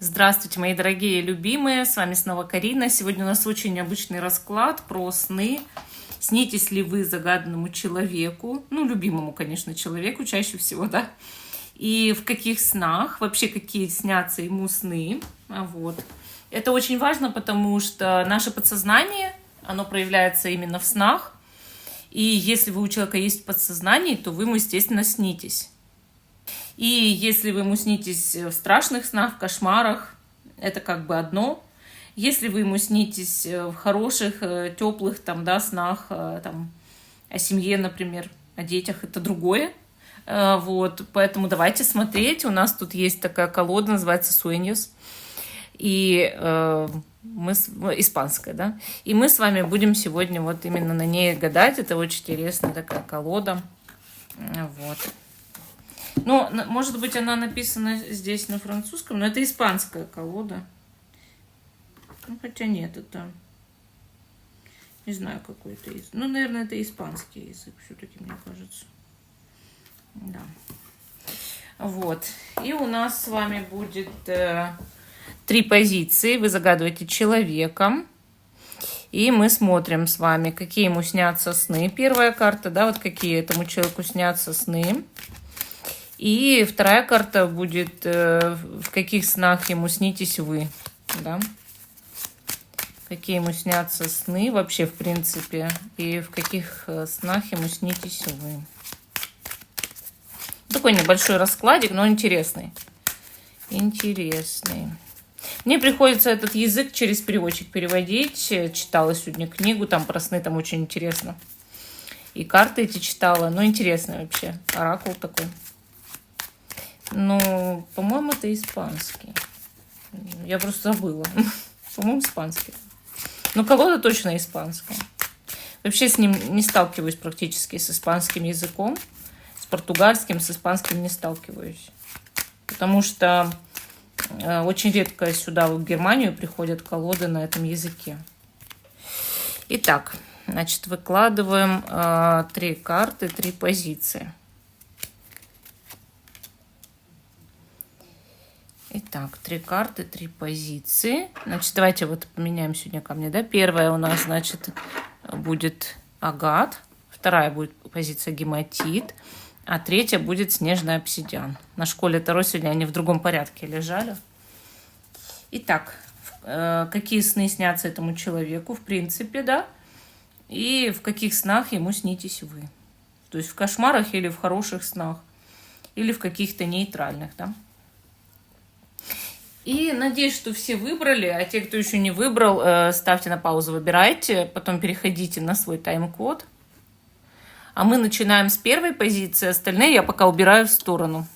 Здравствуйте, мои дорогие и любимые, с вами снова Карина. Сегодня у нас очень необычный расклад про сны. Снитесь ли вы загаданному человеку, ну, любимому, конечно, человеку чаще всего, да, и в каких снах, вообще какие снятся ему сны, вот. Это очень важно, потому что наше подсознание, оно проявляется именно в снах, и если вы у человека есть подсознание, то вы ему, естественно, снитесь. И если вы ему снитесь в страшных снах, в кошмарах, это как бы одно. Если вы ему снитесь в хороших, теплых там, да, снах, там, о семье, например, о детях, это другое. Вот, поэтому давайте смотреть. У нас тут есть такая колода, называется Суэньос. И испанская, да. И мы с вами будем сегодня вот именно на ней гадать. Это очень интересная такая колода. Вот. Ну, может быть, она написана здесь на французском, но это испанская колода. Ну, хотя нет, это... Не знаю, какой это язык. Ну, наверное, это испанский язык, все-таки, мне кажется. Да. Вот. И у нас с вами будет 3 позиции. Вы загадываете человека. И мы смотрим с вами, какие ему снятся сны. Первая карта, да, вот какие этому человеку снятся сны. И вторая карта будет, в каких снах ему снитесь вы, да? Какие ему снятся сны вообще, в принципе, и в каких снах ему снитесь вы. Такой небольшой раскладик, но интересный. Интересный. Мне приходится этот язык через переводчик переводить. Читала сегодня книгу, там про сны, там очень интересно. И карты эти читала, но интересно вообще. Оракул такой. Ну, по-моему, это испанский. Я просто забыла. По-моему, испанский. Но колода точно испанская. Вообще с ним не сталкиваюсь практически, с испанским языком. С португальским, с испанским не сталкиваюсь. Потому что очень редко сюда, в Германию, приходят колоды на этом языке. Итак, значит, выкладываем 3 карты, 3 позиции. Итак, 3 карты, 3 позиции. Значит, давайте вот поменяем сегодня камни, да. Первая у нас, значит, будет агат. Вторая будет позиция гематит. А третья будет снежный обсидиан. На школе Таро сегодня они в другом порядке лежали. Итак, какие сны снятся этому человеку, в принципе, да. И в каких снах ему снитесь вы. То есть в кошмарах или в хороших снах. Или в каких-то нейтральных, да. И надеюсь, что все выбрали, а те, кто еще не выбрал, ставьте на паузу, выбирайте, потом переходите на свой тайм-код. А мы начинаем с первой позиции, остальные я пока убираю в сторону.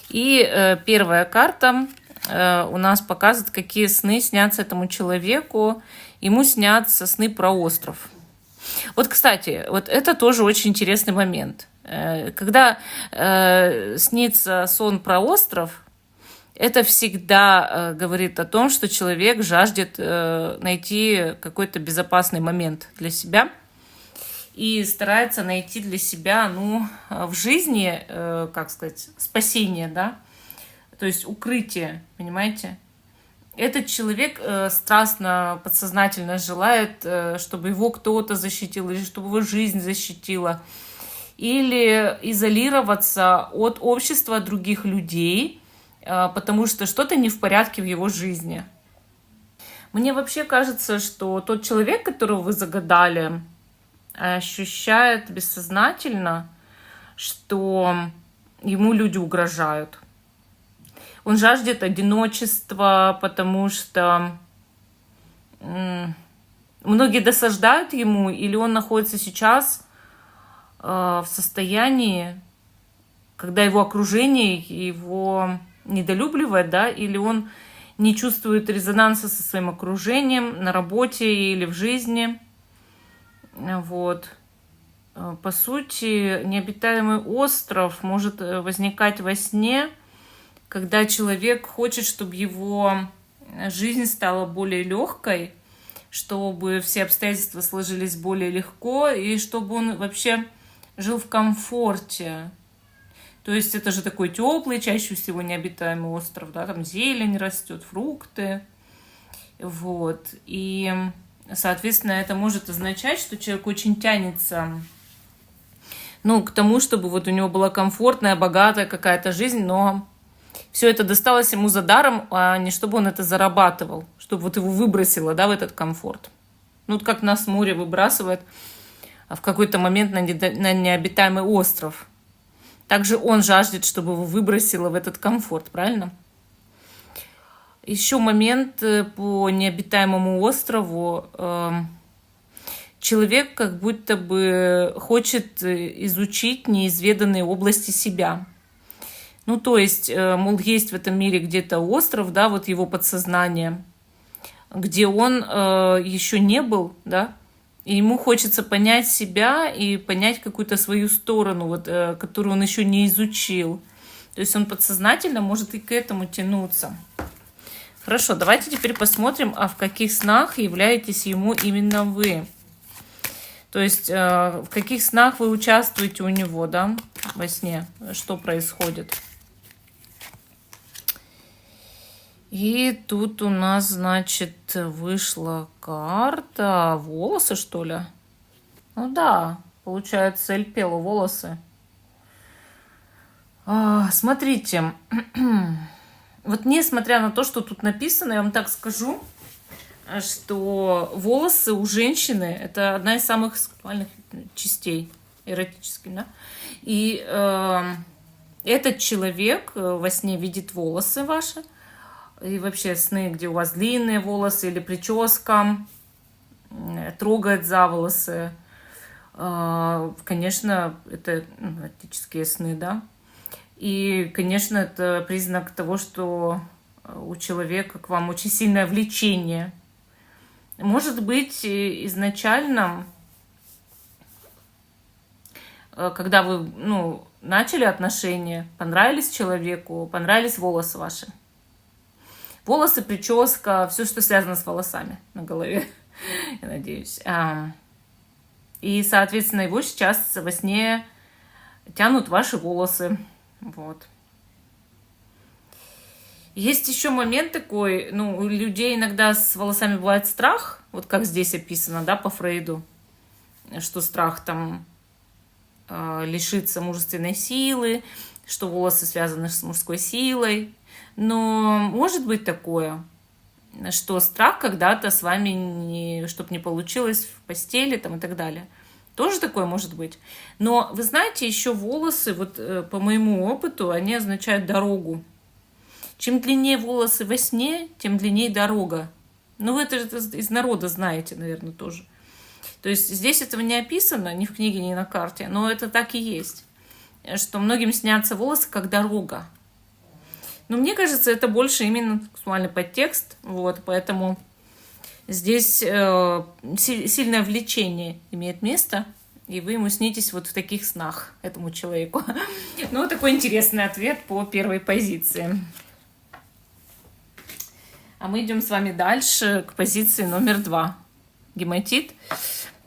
И первая карта у нас показывает, какие сны снятся этому человеку. Ему снятся сны про остров. Вот, кстати, вот это тоже очень интересный момент. Когда снится сон про остров, это всегда говорит о том, что человек жаждет найти какой-то безопасный момент для себя и старается найти для себя, ну, в жизни, как сказать, спасение, да, то есть укрытие, понимаете? Этот человек страстно, подсознательно желает, чтобы его кто-то защитил, или чтобы его жизнь защитила, или изолироваться от общества других людей, потому что что-то не в порядке в его жизни. Мне вообще кажется, что тот человек, которого вы загадали, ощущает бессознательно, что ему люди угрожают. Он жаждет одиночества, потому что многие досаждают ему, или он находится сейчас в состоянии, когда его окружение его недолюбливает, да, или он не чувствует резонанса со своим окружением на работе или в жизни. Вот. По сути, необитаемый остров может возникать во сне, когда человек хочет, чтобы его жизнь стала более легкой, чтобы все обстоятельства сложились более легко, и чтобы он вообще жил в комфорте. То есть это же такой теплый, чаще всего необитаемый остров, да, там зелень растет, фрукты. Вот. И, соответственно, это может означать, что человек очень тянется, ну, к тому, чтобы вот у него была комфортная, богатая какая-то жизнь, но все это досталось ему за даром, а не чтобы он это зарабатывал, чтобы вот его выбросило, да, в этот комфорт. Ну, вот как нас море выбрасывает в какой-то момент на необитаемый остров. Также он жаждет, чтобы его выбросило в этот комфорт, правильно? Еще момент по необитаемому острову. Человек как будто бы хочет изучить неизведанные области себя. Ну, то есть, мол, есть в этом мире где-то остров, да, вот его подсознание, где он еще не был, да, и ему хочется понять себя и понять какую-то свою сторону, вот, которую он еще не изучил. То есть он подсознательно может и к этому тянуться. Хорошо, давайте теперь посмотрим, а в каких снах являетесь ему именно вы. То есть в каких снах вы участвуете у него, да, во сне, что происходит. И тут у нас, значит, вышла карта волосы, что ли? Ну да, получается, Эль Пело, волосы. Смотрите, вот несмотря на то, что тут написано, я вам так скажу, что волосы у женщины – это одна из самых сексуальных частей, эротических, да? И этот человек во сне видит волосы ваши, и вообще сны, где у вас длинные волосы или прическа, трогает за волосы. Конечно, это эротические сны, да. И, конечно, это признак того, что у человека к вам очень сильное влечение. Может быть, изначально, когда вы, начали отношения, понравились человеку, понравились волосы ваши. Волосы, прическа, все, что связано с волосами на голове, я надеюсь. И, соответственно, его сейчас во сне тянут ваши волосы. Вот. Есть еще момент такой, у людей иногда с волосами бывает страх, вот как здесь описано, да, по Фрейду, что страх там лишиться мужественной силы, что волосы связаны с мужской силой. Но может быть такое, что страх когда-то с вами, чтобы не получилось в постели там, и так далее. Тоже такое может быть. Но вы знаете, еще волосы, вот по моему опыту, они означают дорогу. Чем длиннее волосы во сне, тем длиннее дорога. Вы это из народа знаете, наверное, тоже. То есть здесь этого не описано, ни в книге, ни на карте, но это так и есть. Что многим снятся волосы как дорога. Но мне кажется, это больше именно сексуальный подтекст, вот, поэтому здесь сильное влечение имеет место, и вы ему снитесь вот в таких снах, этому человеку. Такой интересный ответ по первой позиции. А мы идем с вами дальше к позиции номер 2. Гематит.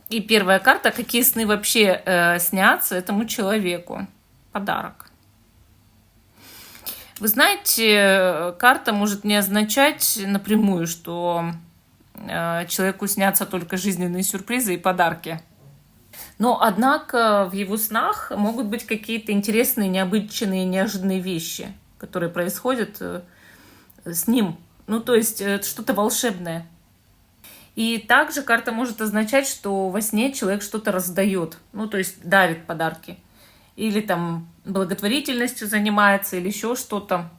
И первая карта, какие сны вообще снятся этому человеку. Подарок. Вы знаете, карта может не означать напрямую, что человеку снятся только жизненные сюрпризы и подарки. Но, однако, в его снах могут быть какие-то интересные, необычные, неожиданные вещи, которые происходят с ним. То есть, это что-то волшебное. И также карта может означать, что во сне человек что-то раздает, то есть дарит подарки. Или там благотворительностью занимается, или еще что-то.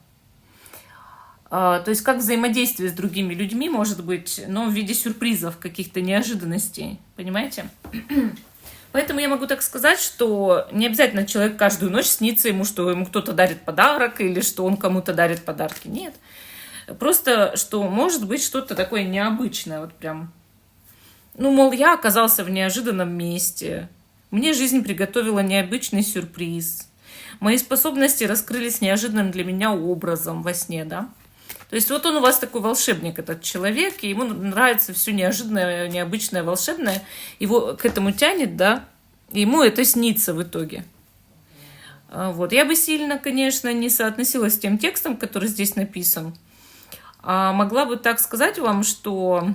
То есть как взаимодействие с другими людьми может быть, но в виде сюрпризов, каких-то неожиданностей. Понимаете? Поэтому я могу так сказать, что не обязательно человек каждую ночь снится ему, что ему кто-то дарит подарок, или что он кому-то дарит подарки. Нет. Просто, что может быть что-то такое необычное. Вот прям. Мол, я оказался в неожиданном месте. Мне жизнь приготовила необычный сюрприз. Мои способности раскрылись неожиданным для меня образом во сне, да. То есть вот он у вас такой волшебник, этот человек, и ему нравится все неожиданное, необычное, волшебное. Его к этому тянет, да. Ему это снится в итоге. Вот. Я бы сильно, конечно, не соотносила с тем текстом, который здесь написан. А могла бы так сказать вам, что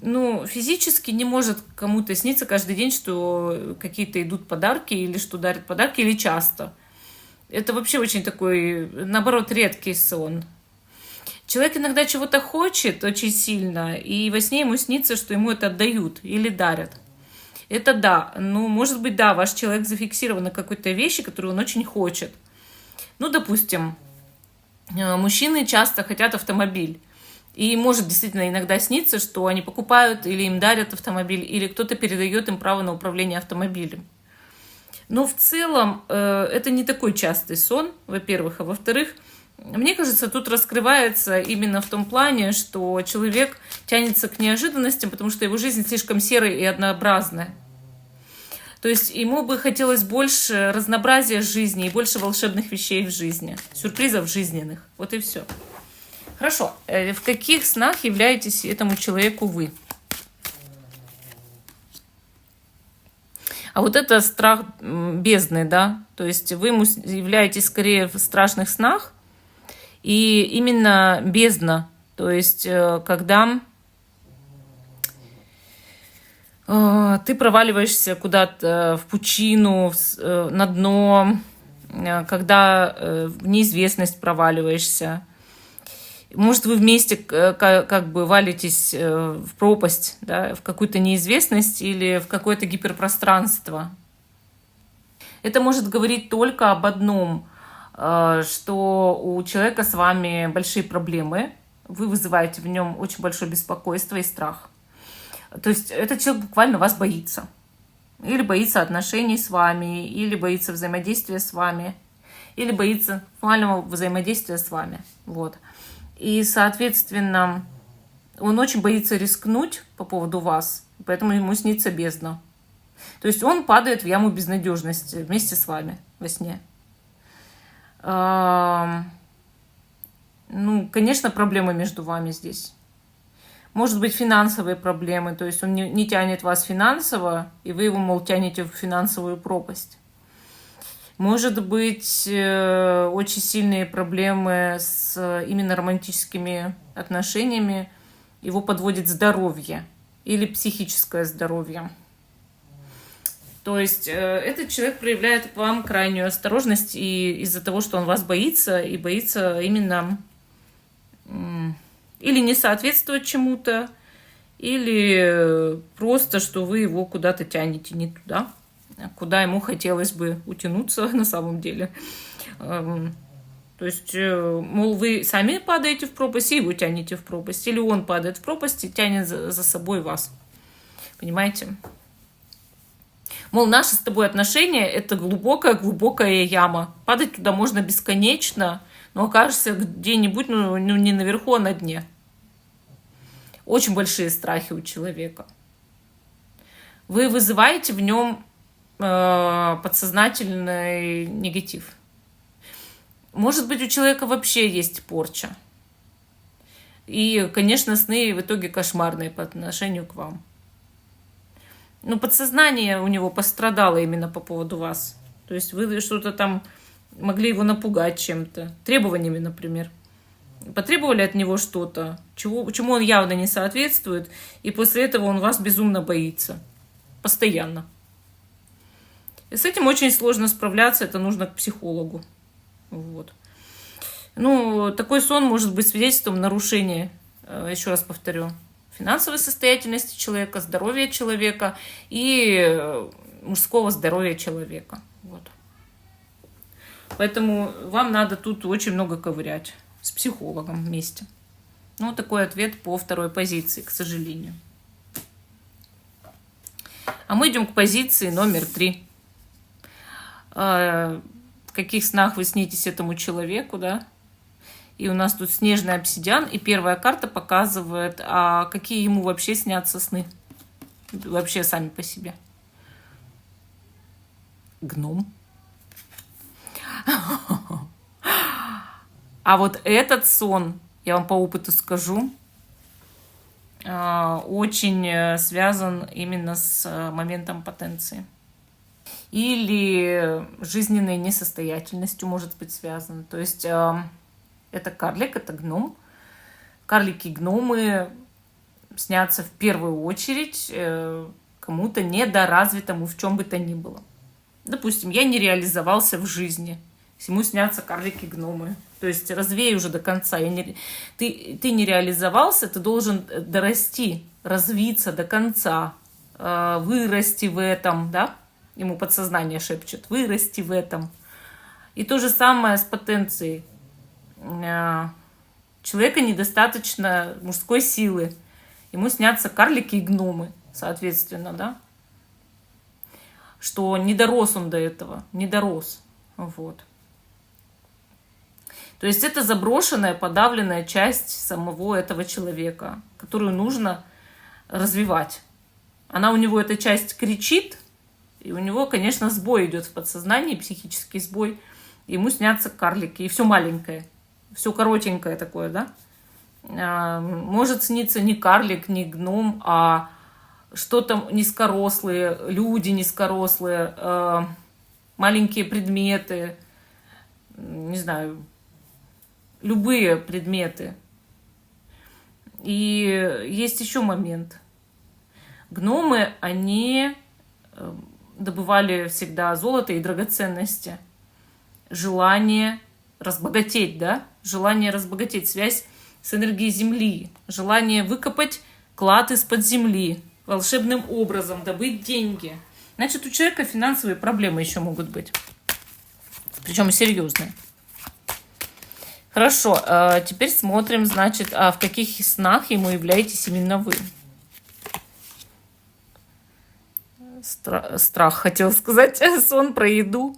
физически не может кому-то сниться каждый день, что какие-то идут подарки, или что дарят подарки, или часто. Это вообще очень такой, наоборот, редкий сон. Человек иногда чего-то хочет очень сильно, и во сне ему снится, что ему это отдают или дарят. Это да. Может быть, да, ваш человек зафиксирован на какой-то вещи, которую он очень хочет. Допустим, мужчины часто хотят автомобиль. И может действительно иногда сниться, что они покупают или им дарят автомобиль, или кто-то передает им право на управление автомобилем. Но в целом это не такой частый сон, во-первых. А во-вторых, мне кажется, тут раскрывается именно в том плане, что человек тянется к неожиданностям, потому что его жизнь слишком серая и однообразная. То есть ему бы хотелось больше разнообразия жизни и больше волшебных вещей в жизни, сюрпризов жизненных. Вот и все. Хорошо. В каких снах являетесь этому человеку вы? А вот это страх бездны, да? То есть вы являетесь скорее в страшных снах, и именно бездна, то есть когда ты проваливаешься куда-то в пучину, на дно, когда в неизвестность проваливаешься. Может, вы вместе как бы валитесь в пропасть, да, в какую-то неизвестность или в какое-то гиперпространство. Это может говорить только об одном, что у человека с вами большие проблемы, вы вызываете в нем очень большое беспокойство и страх. То есть этот человек буквально вас боится. Или боится отношений с вами, или боится взаимодействия с вами, или боится формального взаимодействия с вами. Вот. И, соответственно, он очень боится рискнуть по поводу вас, поэтому ему снится бездна. То есть он падает в яму безнадежности вместе с вами во сне. Конечно, проблемы между вами здесь. Может быть, финансовые проблемы, то есть он не тянет вас финансово, и вы его, мол, тянете в финансовую пропасть. Может быть, очень сильные проблемы с именно романтическими отношениями, его подводит здоровье или психическое здоровье. То есть этот человек проявляет к вам крайнюю осторожность и из-за того, что он вас боится, и боится именно или не соответствовать чему-то, или просто, что вы его куда-то тянете не туда, куда ему хотелось бы утянуться на самом деле. То есть, мол, вы сами падаете в пропасть, и его тянете в пропасть. Или он падает в пропасть и тянет за собой вас. Понимаете? Мол, наши с тобой отношения – это глубокая-глубокая яма. Падать туда можно бесконечно, но окажешься где-нибудь, не наверху, а на дне. Очень большие страхи у человека. Вы вызываете в нем подсознательный негатив. Может быть, у человека вообще есть порча. И, конечно, сны в итоге кошмарные по отношению к вам. Подсознание у него пострадало именно по поводу вас. То есть вы что-то там могли его напугать чем-то. Требованиями, например. Потребовали от него что-то, чему он явно не соответствует, и после этого он вас безумно боится. Постоянно. И с этим очень сложно справляться, это нужно к психологу. Вот. Такой сон может быть свидетельством нарушения, еще раз повторю, финансовой состоятельности человека, здоровья человека и мужского здоровья человека. Вот. Поэтому вам надо тут очень много ковырять с психологом вместе. Такой ответ по второй позиции, к сожалению. А мы идем к позиции номер 3. В каких снах вы снитесь этому человеку, да? И у нас тут снежный обсидиан, и первая карта показывает, какие ему вообще снятся сны. Вообще сами по себе. Гном. А вот этот сон, я вам по опыту скажу, очень связан именно с моментом потенции. Или жизненной несостоятельностью может быть связан. То есть это карлик, это гном. Карлики и гномы снятся в первую очередь кому-то недоразвитому в чем бы то ни было. Допустим, я не реализовался в жизни. Ему снятся карлики и гномы. То есть развей уже до конца. Ты не реализовался, ты должен дорасти, развиться до конца, вырасти в этом, да? Ему подсознание шепчет, вырасти в этом. И то же самое с потенцией. Человека недостаточно мужской силы. Ему снятся карлики и гномы, соответственно, да? Что не дорос он до этого, не дорос. Вот. То есть это заброшенная, подавленная часть самого этого человека, которую нужно развивать. Она у него, эта часть, кричит, и у него, конечно, сбой идет в подсознании, психический сбой. Ему снятся карлики, и все маленькое, все коротенькое такое, да? Может сниться не карлик, не гном, а что-то низкорослые, люди низкорослые, маленькие предметы, не знаю, любые предметы. И есть еще момент. Гномы, они добывали всегда золото и драгоценности. Желание разбогатеть, да? Желание разбогатеть, связь с энергией Земли, желание выкопать клад из-под земли, волшебным образом добыть деньги. Значит, у человека финансовые проблемы еще могут быть. Причем серьезные. Хорошо, теперь смотрим, значит, в каких снах ему являетесь именно вы. Страх, хотел сказать, сон про еду.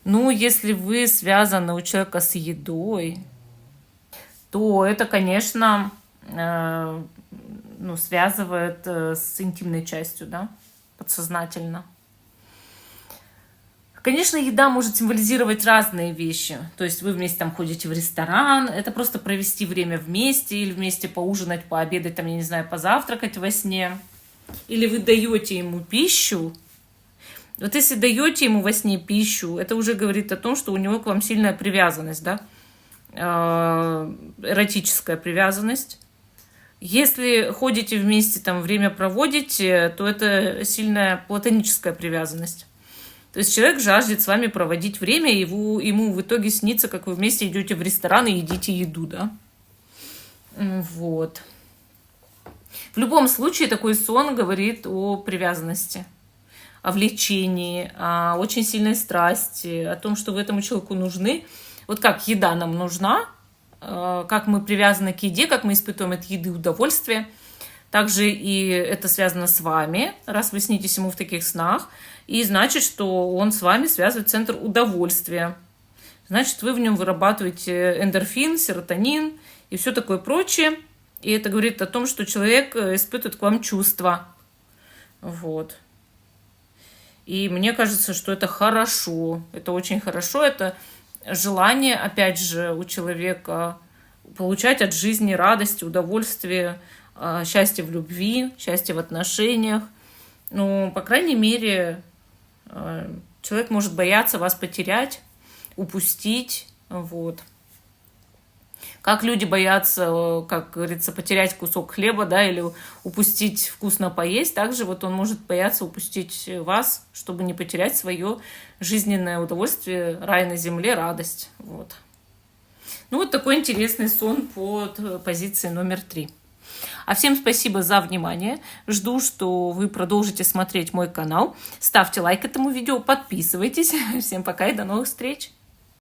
Ну, если вы связаны у человека с едой, то это, конечно, связывает с интимной частью, да, подсознательно. Конечно, еда может символизировать разные вещи. То есть вы вместе там ходите в ресторан, это просто провести время вместе, или вместе поужинать, пообедать, там, я не знаю, позавтракать во сне. Или вы даете ему пищу. Вот если даете ему во сне пищу, это уже говорит о том, что у него к вам сильная привязанность, да? Эротическая привязанность. Если ходите вместе, там, время проводите, то это сильная платоническая привязанность. То есть человек жаждет с вами проводить время, и ему в итоге снится, как вы вместе идете в ресторан и едите еду, да? Вот. В любом случае такой сон говорит о привязанности, о влечении, о очень сильной страсти, о том, что вы этому человеку нужны. Вот как еда нам нужна, как мы привязаны к еде, как мы испытываем от еды удовольствие. Также и это связано с вами, раз вы снитесь ему в таких снах. И значит, что он с вами связывает центр удовольствия. Значит, вы в нем вырабатываете эндорфин, серотонин и все такое прочее. И это говорит о том, что человек испытывает к вам чувства. Вот. И мне кажется, что это хорошо. Это очень хорошо. Это желание, опять же, у человека получать от жизни радость, удовольствие, счастье в любви, счастье в отношениях. Ну, по крайней мере, человек может бояться вас потерять, упустить. Вот. Как люди боятся, как говорится, потерять кусок хлеба, да, или упустить вкусно поесть, также вот он может бояться упустить вас, чтобы не потерять свое жизненное удовольствие, рай на земле, радость. Вот. Ну, вот такой интересный сон под позицией номер 3. А всем спасибо за внимание. Жду, что вы продолжите смотреть мой канал. Ставьте лайк этому видео, подписывайтесь. Всем пока и до новых встреч!